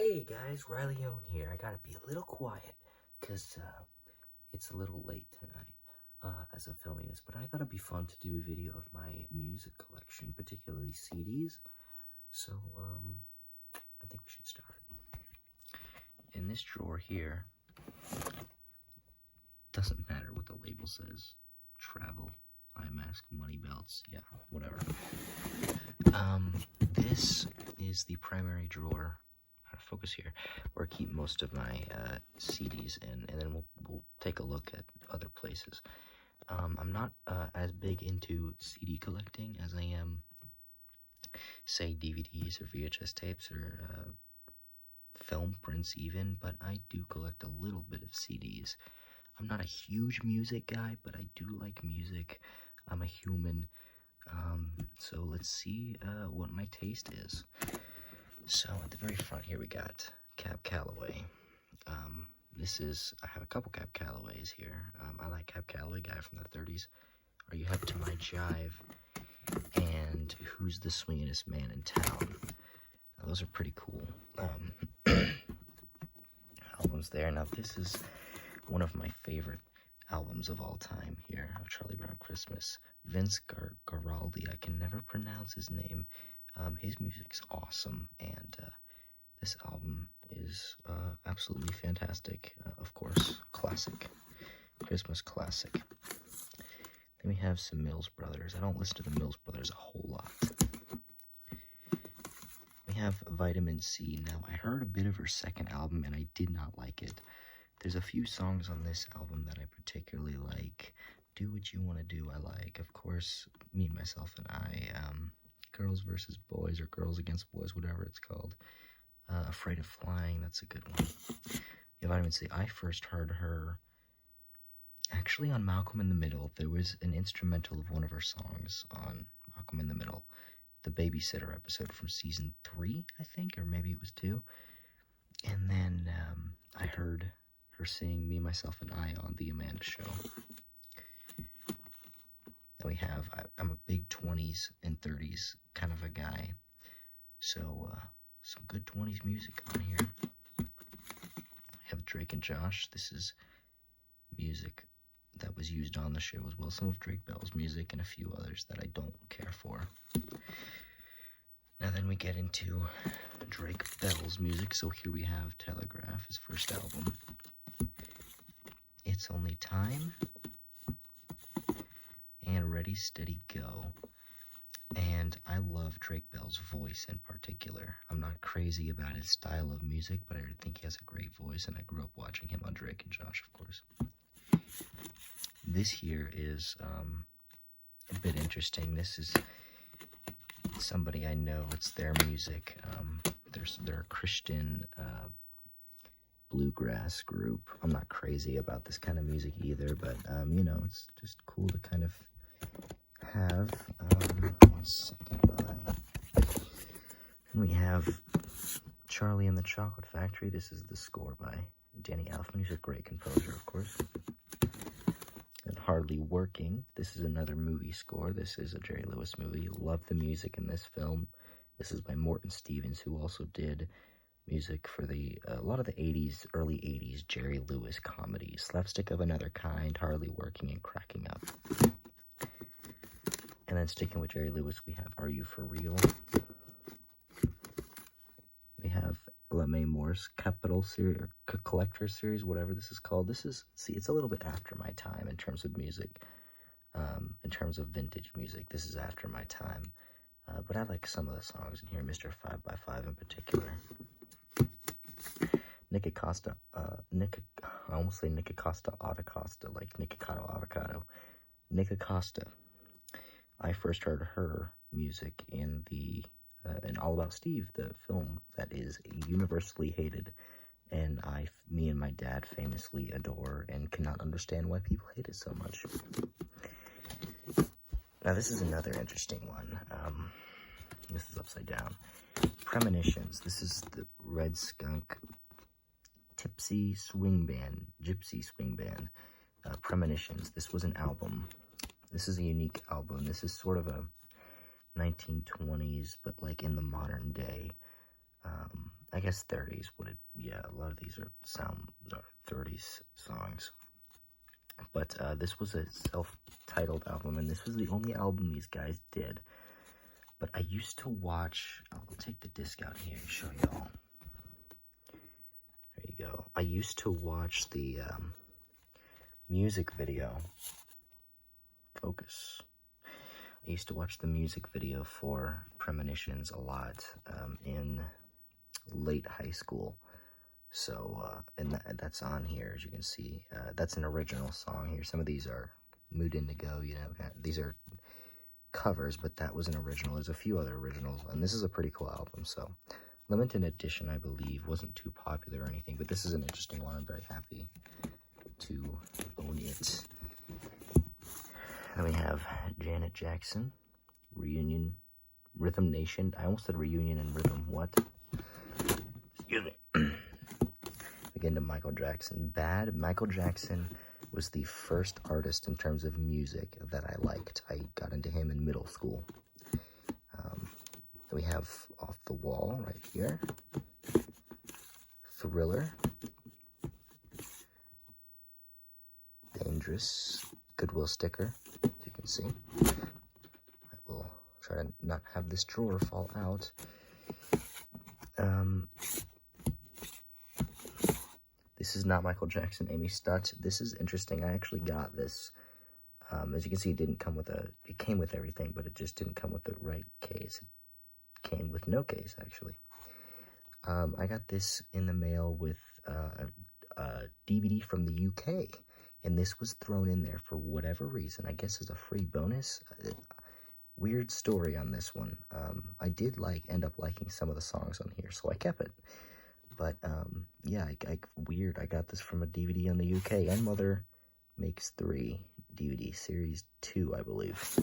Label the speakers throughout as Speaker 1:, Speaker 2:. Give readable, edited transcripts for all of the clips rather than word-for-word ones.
Speaker 1: Hey guys, Riley Owen here. I gotta be a little quiet because it's a little late tonight as I'm filming this, but I thought it'd be fun to do a video of my music collection, particularly CDs. So I think we should start. In this drawer here, doesn't matter what the label says, travel, eye mask, money belts, yeah, whatever. This is the primary drawer. Focus here, where I keep most of my CDs in, and then we'll take a look at other places. I'm not as big into CD collecting as I am, say, DVDs or VHS tapes or film prints even, but I do collect a little bit of CDs. I'm not a huge music guy, but I do like music. I'm a human, so let's see what my taste is. So at the very front here we got Cab Calloway. I have a couple Cab Callaways here. I like Cab Calloway, guy from the 30s. Are You Hip to My Jive? And Who's the Swingin'est Man in Town? Those are pretty cool albums there. Now this is one of my favorite albums of all time here, Charlie Brown Christmas. Vince Guaraldi, I can never pronounce his name. His music's awesome, and this album is absolutely fantastic. Of course, classic, Christmas classic. Then we have some Mills Brothers. I don't listen to the Mills Brothers a whole lot. We have Vitamin C. Now, I heard a bit of her second album, and I did not like it. There's a few songs on this album that I particularly like. Do What You Want to Do, I like. Of course, Me, Myself, and I. Girls versus Boys, or Girls Against Boys, whatever it's called. Afraid of Flying, that's a good one. Yeah, Vitamin C. I first heard her actually on Malcolm in the Middle. There was an instrumental of one of her songs on Malcolm in the Middle, the Babysitter episode from season 3, I think, or maybe it was 2. And then I heard her sing Me, Myself, and I on The Amanda Show. We have, I'm a big 20s and 30s kind of a guy, so some good 20s music on here. I have Drake and Josh. This is music that was used on the show as well. Some of Drake Bell's music and a few others that I don't care for. Now then we get into Drake Bell's music. So here we have Telegraph, his first album. It's Only Time. And Ready, Steady, Go. And I love Drake Bell's voice in particular. I'm not crazy about his style of music, but I think he has a great voice, and I grew up watching him on Drake and Josh, of course. This here is a bit interesting. This is somebody I know. It's their music. They're a Christian bluegrass group. I'm not crazy about this kind of music either, but you know, it's just cool to kind of have. 1 second. And we have Charlie and the Chocolate Factory. This is the score by Danny Elfman. He's a great composer, of course. And Hardly Working. This is another movie score. This is a Jerry Lewis movie. Love the music in this film. This is by Morton Stevens, who also did music for a lot of the 80s, early 80s Jerry Lewis comedies. Slapstick of Another Kind, Hardly Working, and Cracking Up. And then sticking with Jerry Lewis, we have Are You For Real? We have LMA Morse Capital Series, or Collector Series, whatever this is called. This is, see, it's a little bit after my time in terms of music, in terms of vintage music. This is after my time. But I like some of the songs in here, Mr. 5x5 in particular. Nick Acosta, I almost say Nick Acosta Autocosta, like Nikocado Avocado. Nick Acosta. I first heard her music in in All About Steve, the film that is universally hated, and me and my dad famously adore and cannot understand why people hate it so much. Now this is another interesting one. This is upside down. Premonitions. This is the Red Skunk Gypsy Swing Band. Premonitions. This was an album. This is a unique album. This is sort of a 1920s, but like in the modern day. I guess 30s would it, yeah, a lot of these are 30s songs. But this was a self-titled album, and this was the only album these guys did. But I used to watch, I'll take the disc out here and show y'all. There you go. I used to watch the music video. Focus. I used to watch the music video for Premonitions a lot in late high school. So, and that's on here, as you can see. That's an original song here. Some of these are Mood Indigo, you know. These are covers, but that was an original. There's a few other originals, and this is a pretty cool album. So, limited edition, I believe, wasn't too popular or anything, but this is an interesting one. I'm very happy to own it. Then we have Janet Jackson, Reunion, Rhythm Nation. I almost said Reunion and Rhythm. What? Excuse me. Again to Michael Jackson. Bad. Michael Jackson was the first artist in terms of music that I liked. I got into him in middle school. We have Off the Wall right here. Thriller. Dangerous. Goodwill Sticker, as you can see. I will try to not have this drawer fall out. This is not Michael Jackson, Amy Stutt. This is interesting. I actually got this. As you can see, it came with everything, but it just didn't come with the right case. It came with no case, actually. I got this in the mail with a DVD from the UK, and this was thrown in there for whatever reason. I guess as a free bonus. Weird story on this one. I did end up liking some of the songs on here, so I kept it. But, yeah, weird. I got this from a DVD on the UK, and Mother Makes 3 DVD, Series 2, I believe.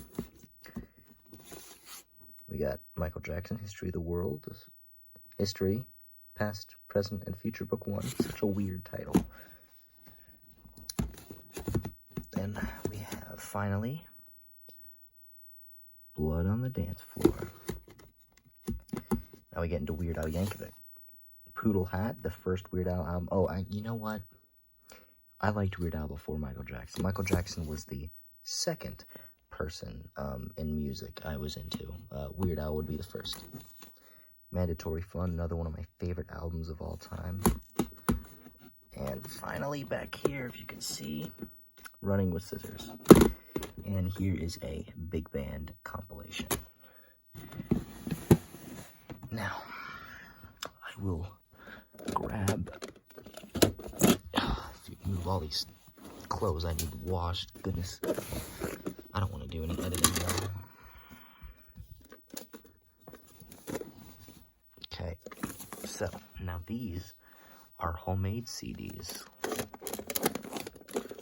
Speaker 1: We got Michael Jackson, History of the World, History, Past, Present, and Future, Book 1. Such a weird title. Then we have, finally, Blood on the Dance Floor. Now we get into Weird Al Yankovic. Poodle Hat, the first Weird Al album. Oh, you know what? I liked Weird Al before Michael Jackson. Michael Jackson was the second person in music I was into. Weird Al would be the first. Mandatory Fun, another one of my favorite albums of all time. And finally, back here, if you can see, Running with Scissors. And here is a big band compilation. Now, I will grab, if you move all these clothes I need washed, goodness, I don't want to do any editing though. Okay, so now these are homemade CDs,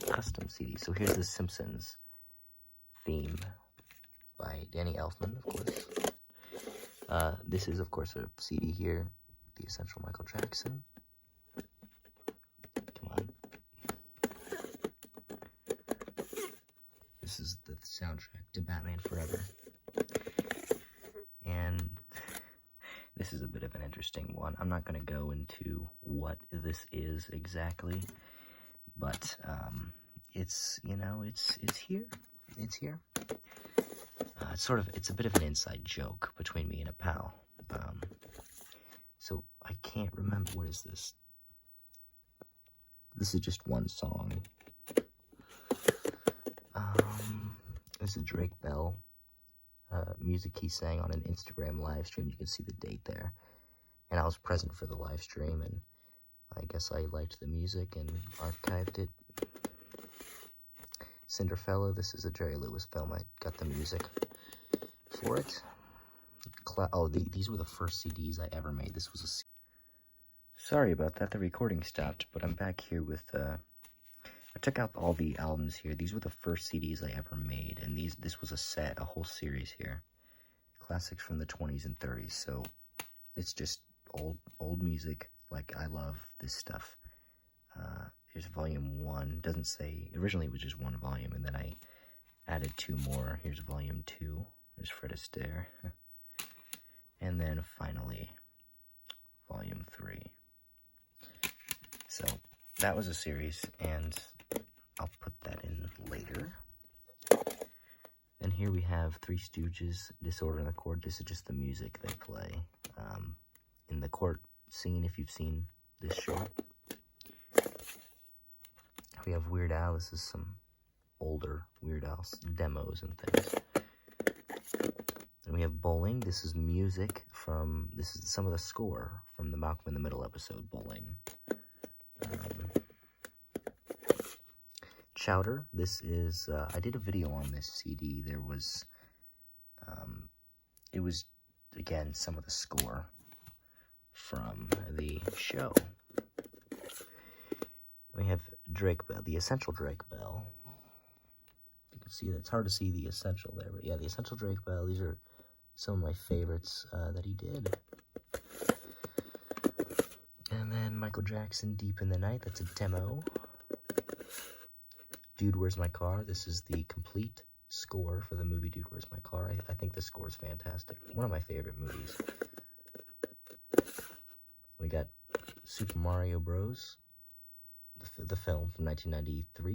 Speaker 1: custom CDs. So here's the Simpsons theme by Danny Elfman, of course. This is, of course, a CD here, The Essential Michael Jackson. Come on. This is the soundtrack to Batman Forever. And this is a bit of an interesting one. I'm not going to go into what this is exactly, but it's, you know, it's here. It's here. It's a bit of an inside joke between me and a pal. So I can't remember, what is this? This is just one song. This is Drake Bell. Music he sang on an Instagram live stream. You can see the date there. And I was present for the live stream, and I guess I liked the music and archived it. Cinderfella, this is a Jerry Lewis film. I got the music for it. These were the first CDs I ever made. This was a... Sorry about that, the recording stopped, but I'm back here with, I took out all the albums here. These were the first CDs I ever made, and this was a set, a whole series here. Classics from the 20s and 30s, so it's just old music. Like, I love this stuff. Here's volume 1. Doesn't say, originally it was just one volume, and then I added 2 more. Here's volume 2. There's Fred Astaire. And then finally, volume 3. So that was a series, and I'll put that in later. Then here we have Three Stooges, Disorder in the Court. This is just the music they play in the court scene, if you've seen this show. We have Weird Al. This is some older Weird Al demos and things. And we have Bowling. This is music from, this is some of the score from the Malcolm in the Middle episode, Bowling. Chowder. This is, I did a video on this CD. There was, it was, again, some of the score from the show. We have Drake Bell, the Essential Drake Bell. You can see that it's hard to see the Essential there, but yeah, the Essential Drake Bell. These are some of my favorites that he did. And then Michael Jackson, Deep in the Night. That's a demo. Dude, Where's My Car? This is the complete score for the movie Dude, Where's My Car? I think the score is fantastic. One of my favorite movies. We got Super Mario Bros. The film from 1993,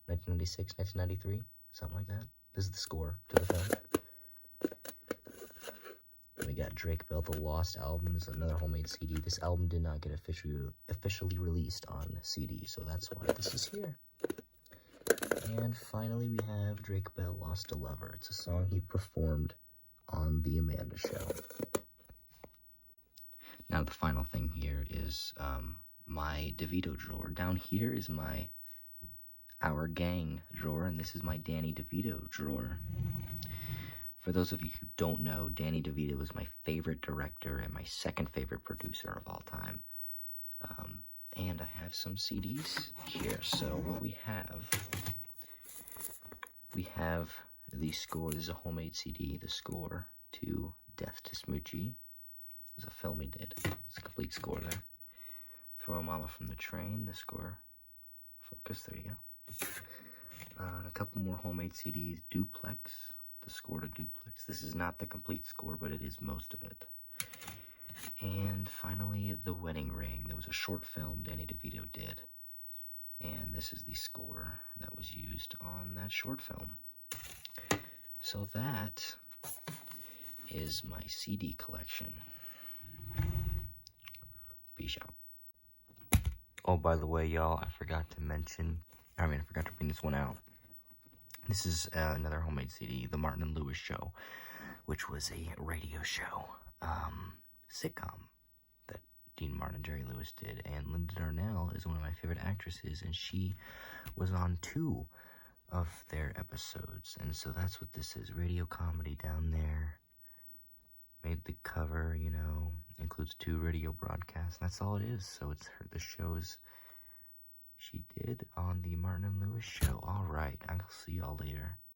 Speaker 1: 1996, 1993, something like that. This is the score to the film. We got Drake Bell, The Lost Album. This is another homemade CD. This album did not get officially released on CD, so that's why this is here. And finally, we have Drake Bell, Lost a Lover. It's a song he performed on The Amanda Show. Now, the final thing here is my DeVito drawer. Down here is my Our Gang drawer, and this is my Danny DeVito drawer. For those of you who don't know, Danny DeVito is my favorite director and my second favorite producer of all time. And I have some CDs here. So what we have the score. This is a homemade CD, the score to Death to Smoochie. There's a film he did. It's a complete score there. Throw Mama from the Train, the score. Focus, there you go. And a couple more homemade CDs. Duplex, the score to Duplex. This is not the complete score, but it is most of it. And finally, The Wedding Ring. There was a short film Danny DeVito did. And this is the score that was used on that short film. So that is my CD collection. Peace out. Oh, by the way, y'all, I forgot to bring this one out. This is another homemade CD, The Martin and Lewis Show, which was a radio show, sitcom that Dean Martin and Jerry Lewis did. And Linda Darnell is one of my favorite actresses, and she was on 2 of their episodes. And so that's what this is, radio comedy down there. Made the cover, you know, includes 2 radio broadcasts. That's all it is. So it's the shows she did on the Martin and Lewis Show. All right, I'll see y'all later.